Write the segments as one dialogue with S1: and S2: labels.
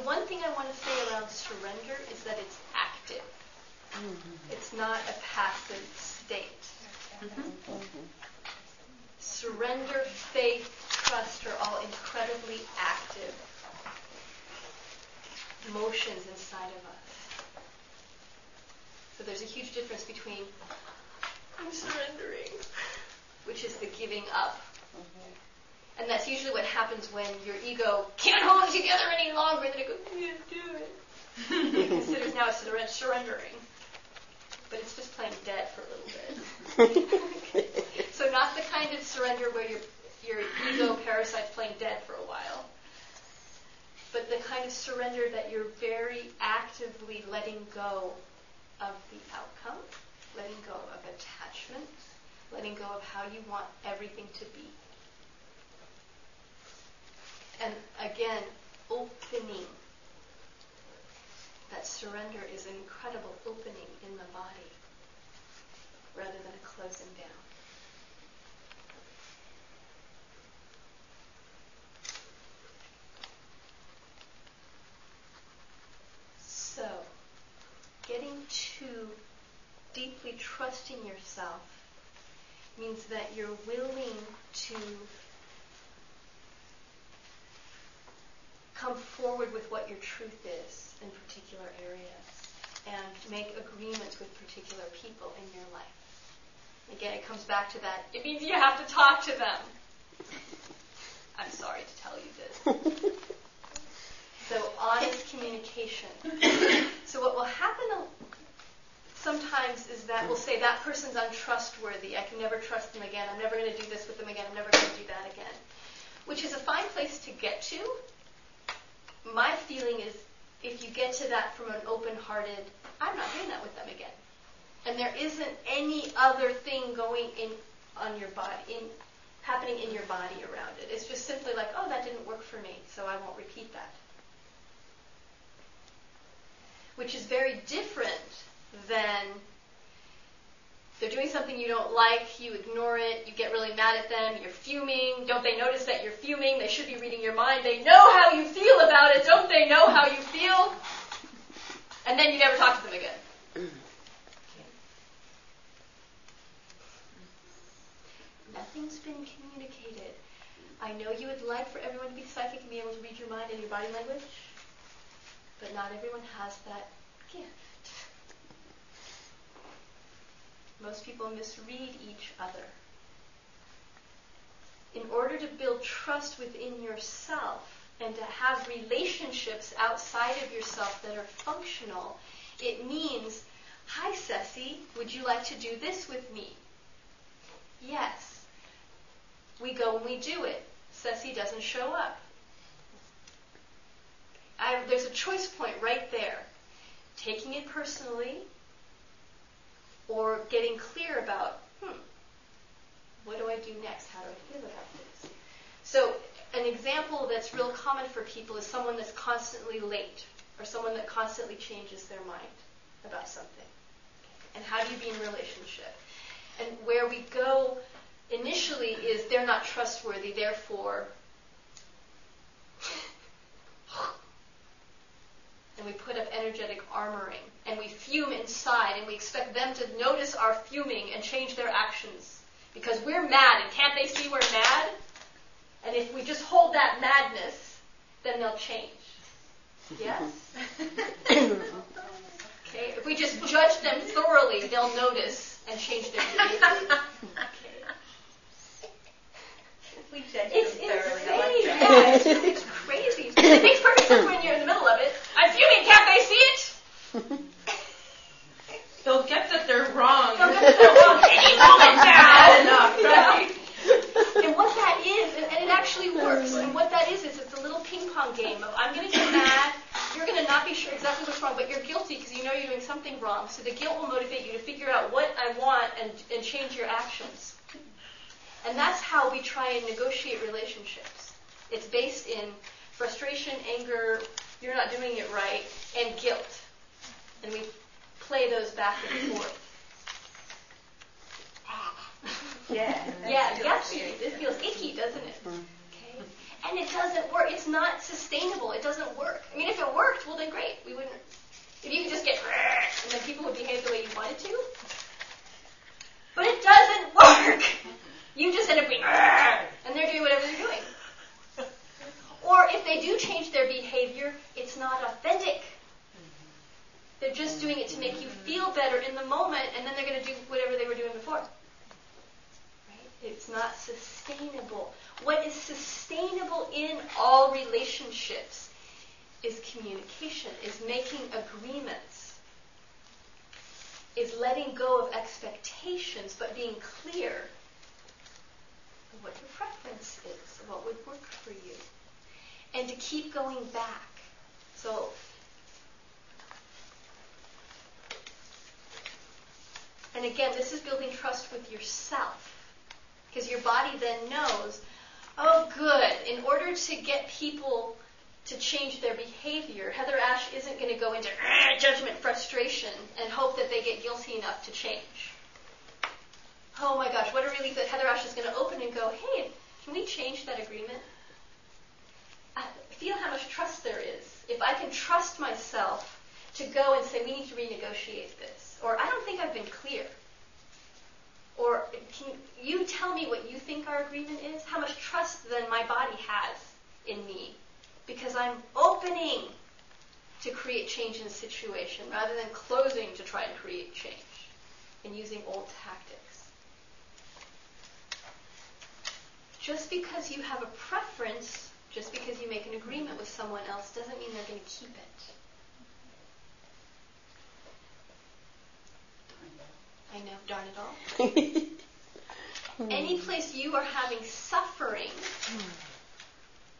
S1: one thing I want to say around surrender is that it's active. It's not a passive state. Surrender, faith, trust are all incredibly active emotions inside of us. So there's a huge difference between I'm surrendering, which is the giving up. And that's usually what happens when your ego can't hold it together any longer, and then it goes, I can't do it. It considers now it's surrendering. But it's just playing dead for a little bit. So not the kind of surrender where your ego parasite's playing dead for a while, but the kind of surrender that you're very actively letting go of the outcome, letting go of attachment, letting go of how you want everything to be. And again, opening. That surrender is an incredible opening in the body rather than a closing down. So, getting to deeply trusting yourself means that you're willing to come forward with what your truth is in particular areas and make agreements with particular people in your life. Again, it comes back to that. It means you have to talk to them. I'm sorry to tell you this. So honest communication. So what will happen sometimes is that we'll say that person's untrustworthy. I can never trust them again. I'm never going to do this with them again. I'm never going to do that again. Which is a fine place to get to. My feeling is if you get to that from an open-hearted, I'm not doing that with them again. And there isn't any other thing going on your body, happening in your body around it. It's just simply like, oh, that didn't work for me, so I won't repeat that. Which is very different than they're doing something you don't like, you ignore it, you get really mad at them, you're fuming. Don't they notice that you're fuming? They should be reading your mind. They know how you feel about it. Don't they know how you feel? And then you never talk to them again. Okay. Nothing's been communicated. I know you would like for everyone to be psychic and be able to read your mind and your body language, but not everyone has that gift. Most people misread each other. In order to build trust within yourself and to have relationships outside of yourself that are functional, it means, hi, Ceci, would you like to do this with me? Yes. We go and we do it. Ceci doesn't show up. There's a choice point right there. Taking it personally, or getting clear about, what do I do next? How do I feel about this? So an example that's real common for people is someone that's constantly late, or someone that constantly changes their mind about something. And how do you be in a relationship? And where we go initially is they're not trustworthy, therefore, and we put up energetic armoring, and we fume inside, and we expect them to notice our fuming and change their actions. Because we're mad, and can't they see we're mad? And if we just hold that madness, then they'll change. Yes? Okay? If we just judge them thoroughly, they'll notice and change their behavior. Okay?
S2: We judge
S1: It's
S2: them thoroughly.
S1: insane.
S2: I like that.
S1: Yeah, it's crazy. It makes perfect sense when you're in the middle of it. I'm fuming, can't they see it?
S2: They'll get that they're wrong.
S1: They'll get that they're wrong any moment now.
S2: Enough, right?
S1: And what that is, and it actually works, and what that is it's a little ping pong game of I'm going to get mad, you're going to not be sure exactly what's wrong, but you're guilty because you know you're doing something wrong, so the guilt will motivate you to figure out what I want and change your actions. And that's how we try and negotiate relationships. It's based in frustration, anger, you're not doing it right, and guilt. And we play those back and forth.
S2: Yeah.
S1: Yeah, yucky. It feels icky, doesn't it? Okay. And it doesn't work. It's not sustainable. It doesn't work. I mean, if it worked, well, then great. We wouldn't. If you could just get and then people would behave the way you wanted to. But it doesn't work. You just end up being and they're doing whatever they're doing. Or if they do change their behavior, it's not authentic. They're just doing it to make you feel better in the moment, and then they're going to do whatever they were doing before. Right? It's not sustainable. What is sustainable in all relationships is communication, is making agreements, is letting go of expectations, but being clear of what your preference is, what would work for you. And to keep going back. So, and again, this is building trust with yourself. Because your body then knows, oh good, in order to get people to change their behavior, Heather Ash isn't going to go into judgment, frustration, and hope that they get guilty enough to change. Oh my gosh, what a relief that Heather Ash is going to open and go, hey, can we change that agreement? Feel how much trust there is. If I can trust myself to go and say, we need to renegotiate this. Or, I don't think I've been clear. Or, can you tell me what you think our agreement is? How much trust then my body has in me? Because I'm opening to create change in a situation rather than closing to try and create change and using old tactics. Just because you have a preference, just because you make an agreement with someone else, doesn't mean they're going to keep it. I know, darn it all. Any place you are having suffering,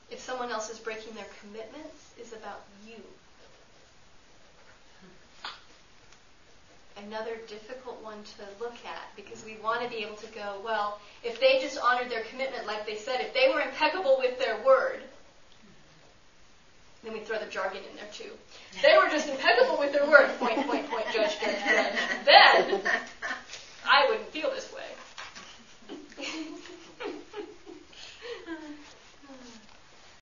S1: if someone else is breaking their commitments, is about you. Another difficult one to look at, because we want to be able to go, well, if they just honored their commitment like they said, if they were impeccable with their word, then we throw the jargon in there too. They were just impeccable with their word, point, judge. Then